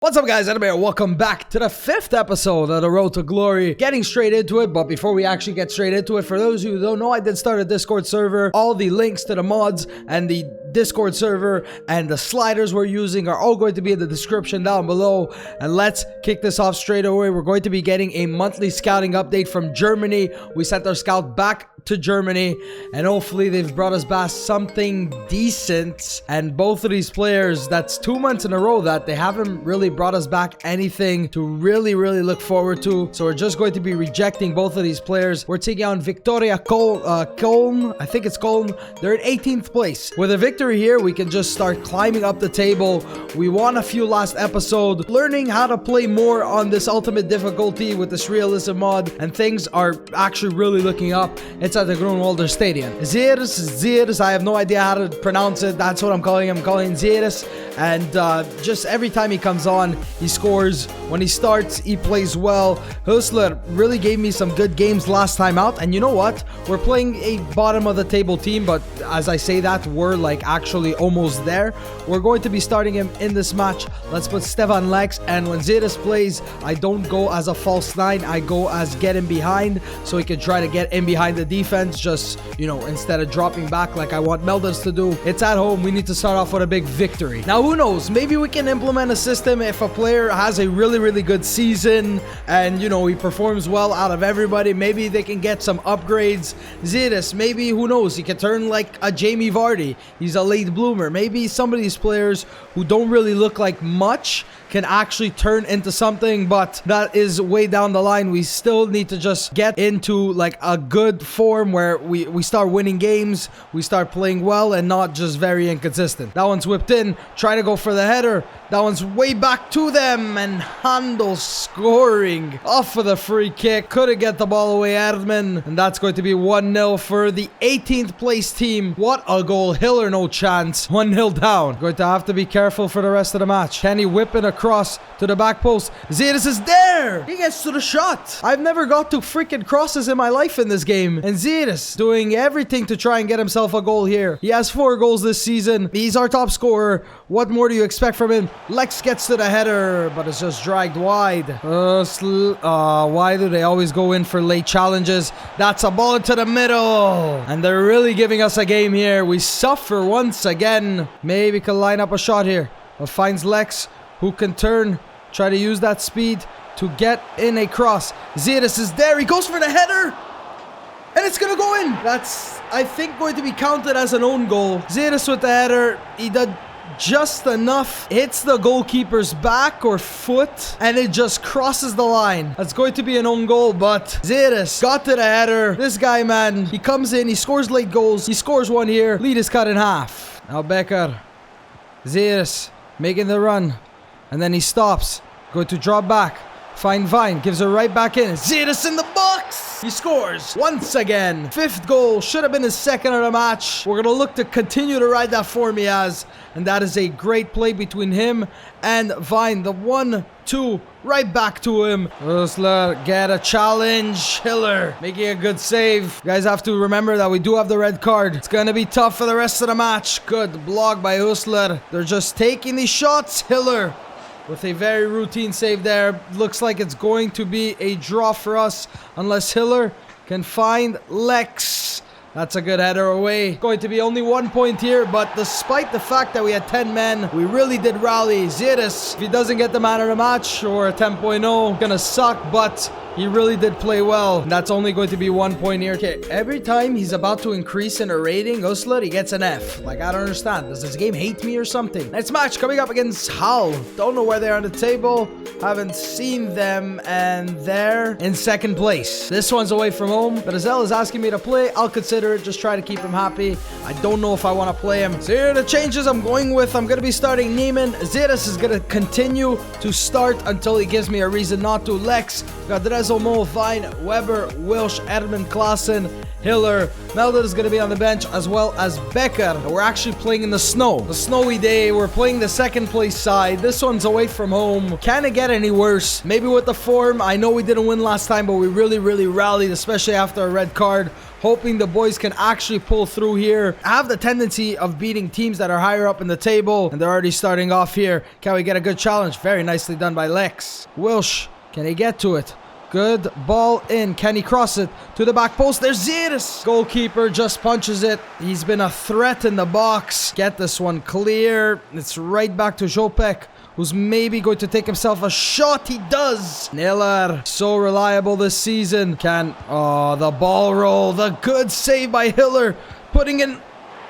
What's up, guys? Welcome back to the 5th episode of the Road to Glory. Getting straight into it, but before we actually get straight into it, for those who don't know, I did start a Discord server. All the links to the mods and the Discord server and the sliders we're using are all going to be in the description down below. And let's kick this off straight away. We're going to be getting a monthly scouting update from Germany. We sent our scout back to Germany, and hopefully they've brought us back something decent. And both of these players, that's 2 months in a row that they haven't really brought us back anything to really look forward to. So we're just going to be rejecting both of these players. We're taking on Victoria Coln, I think it's Coln. They're in 18th place. With a victory here, we can just start climbing up the table. We won a few last episode, learning how to play more on this ultimate difficulty with this realism mod, and things are actually really looking up. It's at the Grunwalder Stadium. Zeres, I have no idea how to pronounce it. That's what I'm calling him. I'm calling Zeres. And just every time he comes on, he scores. When he starts, he plays well. Hustler really gave me some good games last time out. And you know what? We're playing a bottom of the table team, but as I say that, we're like actually almost there. We're going to be starting him in this match. Let's put Stefan Lex. And when Zeres plays, I don't go as a false 9. I go as get him behind, so he can try to get in behind the defense. Just, you know, instead of dropping back like I want Melders to do. It's at home. We need to start off with a big victory. Now, who knows? Maybe we can implement a system if a player has a really good season and, you know, he performs well out of everybody. Maybe they can get some upgrades. Zeres, maybe, who knows? He can turn like a Jamie Vardy. He's a late bloomer. Maybe some of these players who don't really look like much can actually turn into something, but that is way down the line. We still need to just get into like a good form where we start winning games, we start playing well and not just very inconsistent. That one's whipped in, trying to go for the header. That one's way back to them, and Handel scoring off of the free kick. Couldn't get the ball away, Erdmann, and that's going to be 1-0 for the 18th place team. What a goal. Hiller, no chance. 1-0 down. Going to have to be careful for the rest of the match. Can he whip it across to the back post? Zeres is there. He gets to the shot. I've never got to freaking crosses in my life in this game, and Zeres doing everything to try and get himself a goal here. He has 4 goals this season. He's our top scorer. What more do you expect from him? Lex gets to the header, but it's just dragged wide. Why do they always go in for late challenges? That's a ball into the middle, and they're really giving us a game here. We suffer once again. Maybe can line up a shot here, but finds Lex, who can turn, try to use that speed to get in a cross. Zeres is there. He goes for the header, and it's gonna go in. That's, I think, going to be counted as an own goal. Zeres with the header. He did just enough, hits the goalkeeper's back or foot, and it just crosses the line. That's going to be an own goal, but Zeres got to the header. This guy, man, he comes in, he scores late goals. He scores one here. Lead is cut in half. Now Becker. Zeres making the run, and then he stops. Going to drop back. Find Vine, gives her right back in. Zeres in the box! He scores once again. 5th goal, should have been his 2nd of the match. We're going to look to continue to ride that form he has, and that is a great play between him and Vine. The 1-2, right back to him. Hustler, get a challenge. Hiller making a good save. You guys have to remember that we do have the red card. It's going to be tough for the rest of the match. Good block by Hustler. They're just taking these shots. Hiller with a very routine save there. Looks like it's going to be a draw for us unless Hiller can find Lex. That's a good header away. Going to be only 1 point here, but despite the fact that we had 10 men, we really did rally. Zeres, if he doesn't get the man of the match or a 10.0, gonna suck, but he really did play well. And that's only going to be 1 point here. Okay, every time he's about to increase in a rating, Hustler, he gets an F. Like, I don't understand. Does this game hate me or something? Next match coming up against Hull. Don't know where they are on the table. Haven't seen them, and they're in 2nd place. This one's away from home. But Azelle is asking me to play. I'll consider it. Just try to keep him happy. I don't know if I want to play him. So here are the changes I'm going with. I'm going to be starting Neiman. Zeres is going to continue to start until he gives me a reason not to. Lex, got Mo, Vine, Weber, Wilsh, Erdmann, Klaassen, Hiller. Melder is going to be on the bench, as well as Becker. We're actually playing in the snow. The snowy day. We're playing the second place side. This one's away from home. Can it get any worse? Maybe with the form. I know we didn't win last time, but we really rallied, especially after a red card. Hoping the boys can actually pull through here. I have the tendency of beating teams that are higher up in the table, and they're already starting off here. Can we get a good challenge? Very nicely done by Lex. Wilsh, can he get to it? Good ball in. Can he cross it to the back post? There's Ziris. Goalkeeper just punches it. He's been a threat in the box. Get this one clear. It's right back to Jopek, who's maybe going to take himself a shot. He does. Niller, so reliable this season. The ball roll. The good save by Hiller. Putting in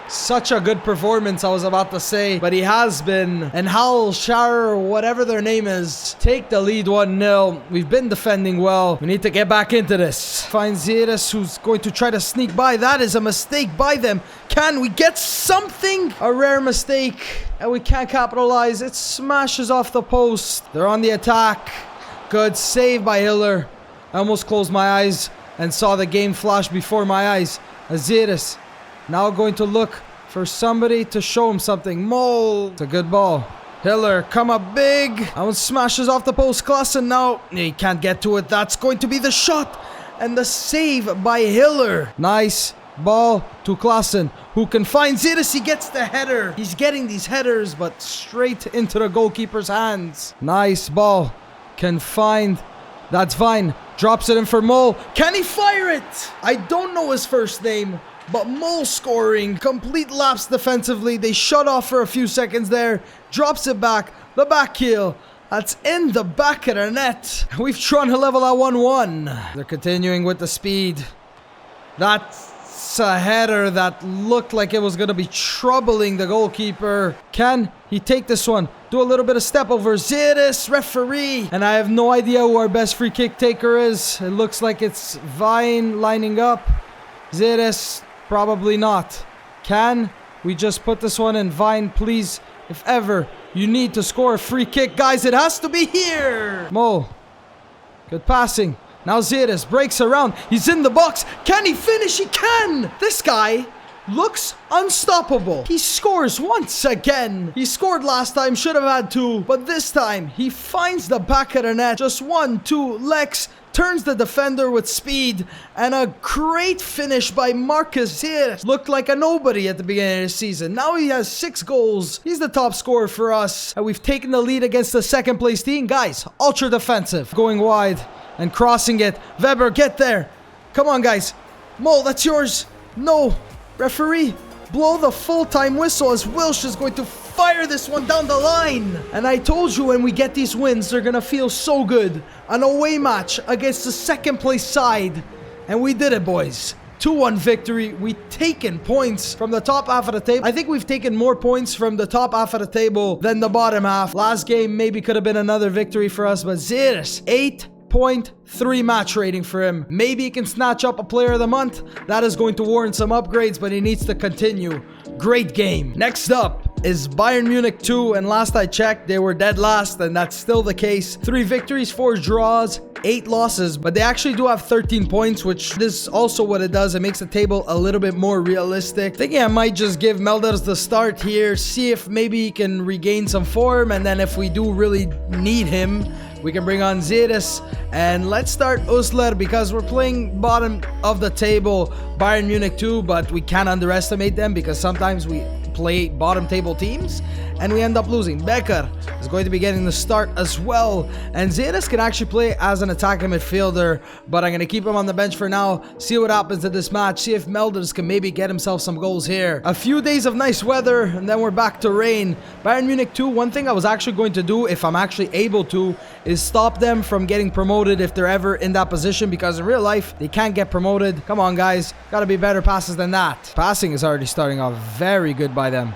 such a good performance, I was about to say. But he has been. And Hal, Shar, whatever their name is, take the lead 1-0. We've been defending well. We need to get back into this. Find Ziris, who's going to try to sneak by. That is a mistake by them. Can we get something? A rare mistake. And we can't capitalize. It smashes off the post. They're on the attack. Good save by Hiller. I almost closed my eyes and saw the game flash before my eyes. Aziris now going to look for somebody to show him something. Mole. It's a good ball. Hiller, come up big. That one smashes off the post. Klassen now. He can't get to it. That's going to be the shot. And the save by Hiller. Nice ball to Klassen, who can find Ziris. He gets the header. He's getting these headers, but straight into the goalkeeper's hands. Nice ball. Can find. That's fine. Drops it in for Mole. Can he fire it? I don't know his first name, but Mole scoring. Complete lapse defensively. They shut off for a few seconds there. Drops it back. The back heel. That's in the back of the net. We've drawn a level at 1-1. They're continuing with the speed. That's a header that looked like it was going to be troubling the goalkeeper. Can he take this one? Do a little bit of step over. Ziris, referee. And I have no idea who our best free kick taker is. It looks like it's Vine lining up. Ziris, probably not. Can we just put this one in? Vine, please, if ever you need to score a free kick, guys, it has to be here. Mo, good passing. Now Ziris breaks around. He's in the box. Can he finish? He can. This guy looks unstoppable. He scores once again. He scored last time, should have had 2, but this time he finds the back of the net. Just 1-2. Lex turns the defender with speed, and a great finish by Marcus Ziris. Looked like a nobody at the beginning of the season. Now he has 6 goals. He's the top scorer for us, and we've taken the lead against the second place team. Guys, ultra defensive. Going wide and crossing it. Weber, get there. Come on, guys. Mo, that's yours. No. Referee, blow the full-time whistle as Wilsh is going to fire this one down the line. And I told you, when we get these wins, they're going to feel so good. An away match against the second place side. And we did it, boys. 2-1 victory. We've taken points from the top half of the table. I think we've taken more points from the top half of the table than the bottom half. Last game maybe could have been another victory for us, but Ziris, 8.3 match rating for him. Maybe he can snatch up a player of the month. That is going to warrant some upgrades, but he needs to continue. Great game. Next up is Bayern Munich 2, and last I checked, they were dead last, and that's still the case. 3 victories, 4 draws, 8 losses, but they actually do have 13 points, which is also what it does. It makes the table a little bit more realistic. Thinking I might just give Melders the start here, see if maybe he can regain some form, and then if we do really need him, we can bring on Ziris. And let's start Usler, because we're playing bottom of the table Bayern Munich 2, but we can't underestimate them, because sometimes we play bottom table teams and we end up losing. Becker is going to be getting the start as well, and Ziris can actually play as an attacking midfielder, but I'm going to keep him on the bench for now, see what happens in this match, see if Melders can maybe get himself some goals here. A few days of nice weather and then we're back to rain. Bayern Munich 2, one thing I was actually going to do, if I'm actually able to, is stop them from getting promoted if they're ever in that position, because in real life they can't get promoted. Come on, guys, gotta be better passes than that. Passing is already starting off very good by them.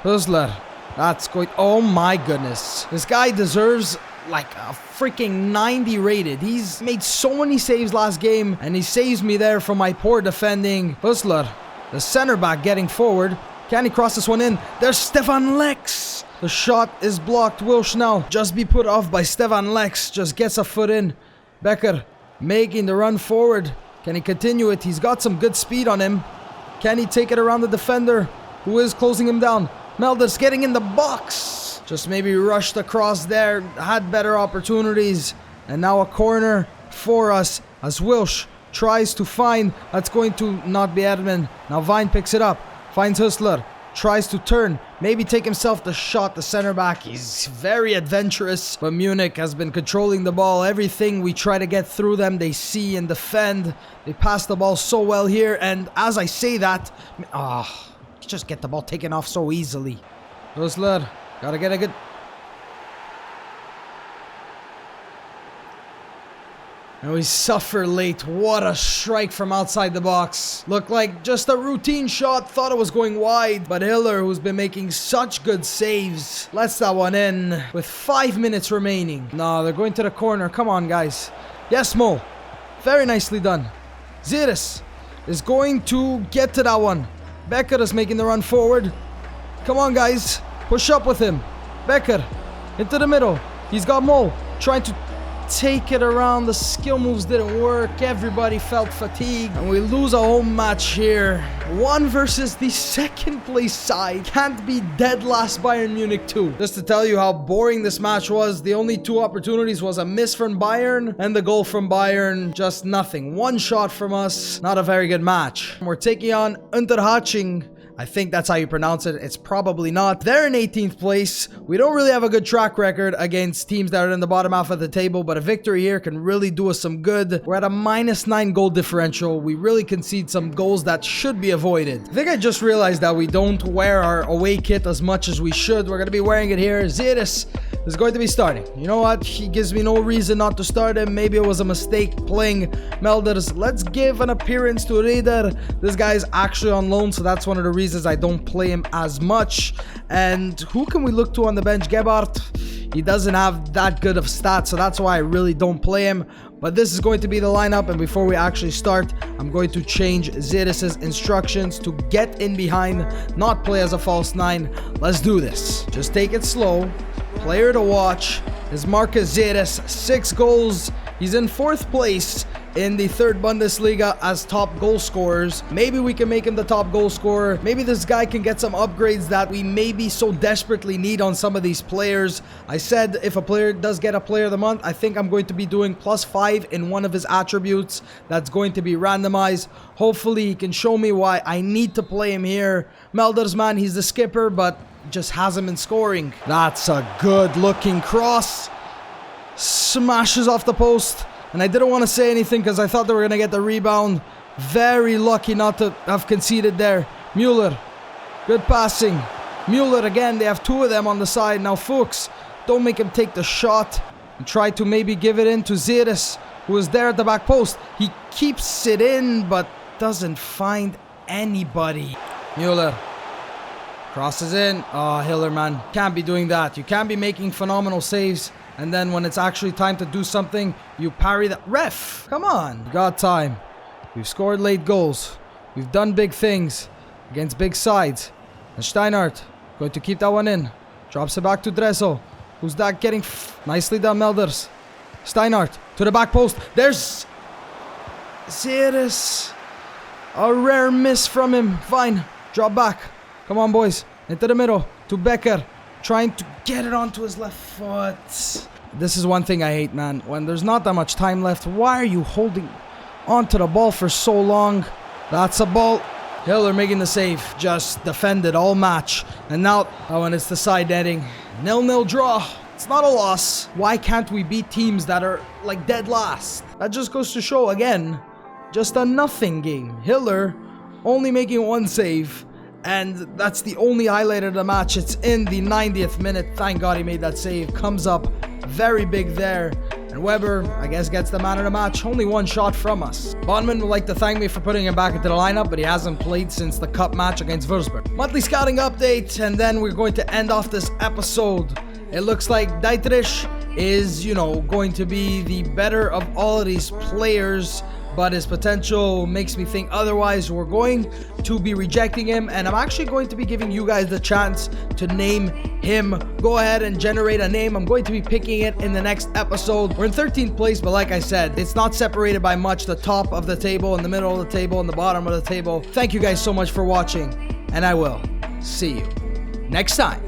Husler, that's going. Oh my goodness, this guy deserves like a freaking 90 rated. He's made so many saves last game, and he saves me there from my poor defending. Husler, the center back, getting forward. Can he cross this one in? There's Stefan Lex. The shot is blocked. Wilsh now just be put off by Stefan Lex. Just gets a foot in. Becker making the run forward. Can he continue it? He's got some good speed on him. Can he take it around the defender, who is closing him down? Melders getting in the box. Just maybe rushed across there. Had better opportunities. And now a corner for us as Wilsh tries to find. That's going to not be Edmund. Now Vine picks it up. Finds Hustler. Tries to turn. Maybe take himself the shot. The center back. He's very adventurous. But Munich has been controlling the ball. Everything we try to get through them, they see and defend. They pass the ball so well here. And as I say that... just get the ball taken off so easily. Hustler. Gotta get a good... And we suffer late. What a strike from outside the box. Looked like just a routine shot. Thought it was going wide. But Hiller, who's been making such good saves, lets that one in with 5 minutes remaining. No, they're going to the corner. Come on, guys. Yes, Mo. Very nicely done. Ziris is going to get to that one. Becker is making the run forward. Come on, guys. Push up with him. Becker into the middle. He's got Mo trying to take it around. The skill moves didn't work. Everybody felt fatigued. And we lose a home match here. 1 versus the second place side. Can't be dead last Bayern Munich 2. Just to tell you how boring this match was, the only 2 opportunities was a miss from Bayern and the goal from Bayern. Just nothing. 1 shot from us. Not a very good match. We're taking on Unterhaching. I think that's how you pronounce it. It's probably not. They're in 18th place. We don't really have a good track record against teams that are in the bottom half of the table, but a victory here can really do us some good. We're at a -9 goal differential. We really concede some goals that should be avoided. I think I just realized that we don't wear our away kit as much as we should. We're going to be wearing it here. Ziris is going to be starting. You know what? He gives me no reason not to start him. Maybe it was a mistake playing Melders. Let's give an appearance to Reder. This guy is actually on loan, so that's one of the reasons I don't play him as much. And who can we look to on the bench? Gebhardt. He doesn't have that good of stats, so that's why I really don't play him. But this is going to be the lineup, and before we actually start, I'm going to change Ziris' instructions to get in behind, not play as a false 9. Let's do this. Just take it slow. Player to watch is Marcus Ziris. 6 goals. He's in 4th place in the 3rd Bundesliga as top goal scorers. Maybe we can make him the top goal scorer. Maybe this guy can get some upgrades that we maybe so desperately need on some of these players. I said if a player does get a player of the month, I think I'm going to be doing +5 in one of his attributes. That's going to be randomized. Hopefully he can show me why I need to play him here. Melders, man, he's the skipper, but just hasn't been scoring. That's a good looking cross. Smashes off the post. And I didn't want to say anything because I thought they were going to get the rebound. Very lucky not to have conceded there. Mueller. Good passing. Mueller again. They have 2 of them on the side. Now Fuchs. Don't make him take the shot. And try to maybe give it in to Ziris, who is there at the back post. He keeps it in but doesn't find anybody. Mueller. Crosses in. Oh, Hiller, man. Can't be doing that. You can't be making phenomenal saves. And then when it's actually time to do something, you parry the ref. Come on. Got time. We've scored late goals. We've done big things against big sides. And Steinhardt going to keep that one in. Drops it back to Dressel. Who's that getting? Nicely done, Melders. Steinhardt to the back post. There's Ziris. A rare miss from him. Fine. Drop back. Come on, boys. Into the middle to Becker. Trying to get it onto his left foot. This is one thing I hate, man. When there's not that much time left, why are you holding onto the ball for so long? That's a ball. Hiller making the save. Just defended all match. And now, and it's the side netting. 0-0 draw. It's not a loss. Why can't we beat teams that are like dead last? That just goes to show, again, just a nothing game. Hiller only making 1 save. And that's the only highlight of the match. It's in the 90th minute. Thank God he made that save. Comes up very big there. And Weber, I guess, gets the man of the match. Only 1 shot from us. Bondman would like to thank me for putting him back into the lineup, but he hasn't played since the cup match against Würzburg. Monthly scouting update, and then we're going to end off this episode. It looks like Dietrich is, going to be the better of all of these players. but his potential makes me think otherwise. We're going to be rejecting him, and I'm actually going to be giving you guys the chance to name him. Go ahead and generate a name. I'm going to be picking it in the next episode. We're in 13th place, but like I said, it's not separated by much. The top of the table, and the middle of the table, and the bottom of the table. Thank you guys so much for watching, and I will see you next time.